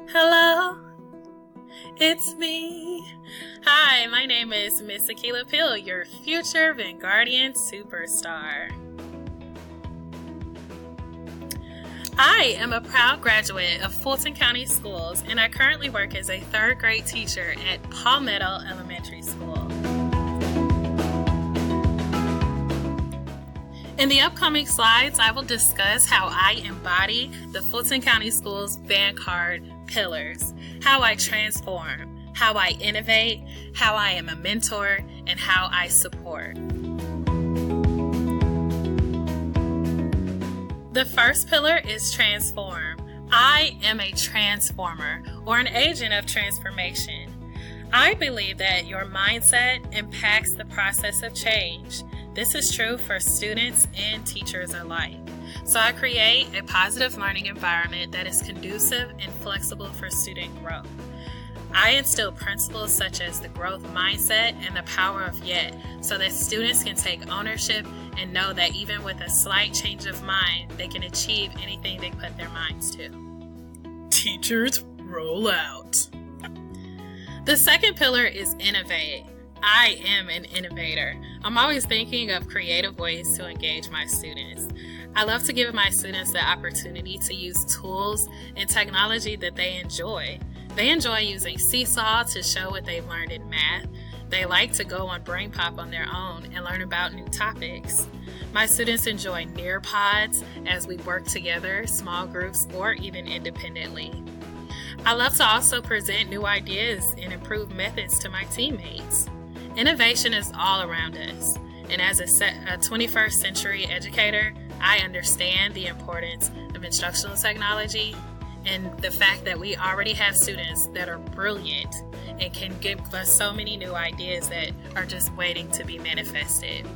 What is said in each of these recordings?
Hello, it's me. Hi, my name is Miss Peele, your future Vanguardian superstar. I am a proud graduate of Fulton County Schools, and I currently work as a third grade teacher at Palmetto Elementary School. In the upcoming slides, I will discuss how I embody the Fulton County Schools Vanguard pillars, how I transform, how I innovate, how I am a mentor, and how I support. The first pillar is transform. I am a transformer or an agent of transformation. I believe that your mindset impacts the process of change. This is true for students and teachers alike. So I create a positive learning environment that is conducive and flexible for student growth. I instill principles such as the growth mindset and the power of yet, so that students can take ownership and know that even with a slight change of mind, they can achieve anything they put their minds to. Teachers, roll out. The second pillar is innovate. I am an innovator. I'm always thinking of creative ways to engage my students. I love to give my students the opportunity to use tools and technology that they enjoy. They enjoy using Seesaw to show what they've learned in math. They like to go on Brain Pop on their own and learn about new topics. My students enjoy Nearpods as we work together, small groups, or even independently. I love to also present new ideas and improved methods to my teammates. Innovation is all around us, and as a 21st century educator, I understand the importance of instructional technology and the fact that we already have students that are brilliant and can give us so many new ideas that are just waiting to be manifested.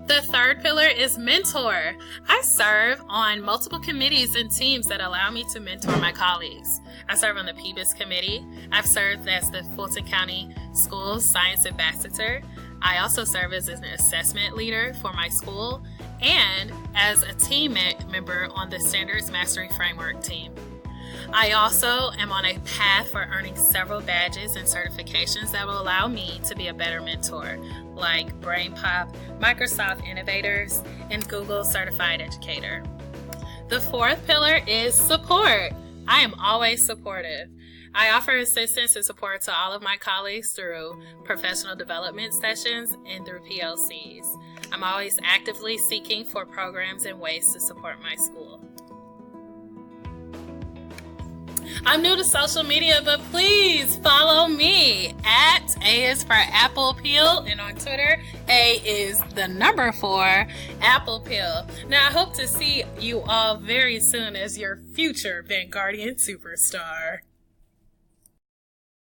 The third pillar is mentor. I serve on multiple committees and teams that allow me to mentor my colleagues. I serve on the PBIS committee. I've served as the Fulton County Schools Science Ambassador. I also serve as an assessment leader for my school and as a team member on the Standards Mastery Framework team. I also am on a path for earning several badges and certifications that will allow me to be a better mentor, like Brain Pop, Microsoft Innovators, and Google Certified Educator. The fourth pillar is support. I am always supportive. I offer assistance and support to all of my colleagues through professional development sessions and through PLCs. I'm always actively seeking for programs and ways to support my school. I'm new to social media, but please follow me at A is for Apple Peele, and on Twitter, A is the number 4 Apple Peele. Now, I hope to see you all very soon as your future Vanguardian superstar.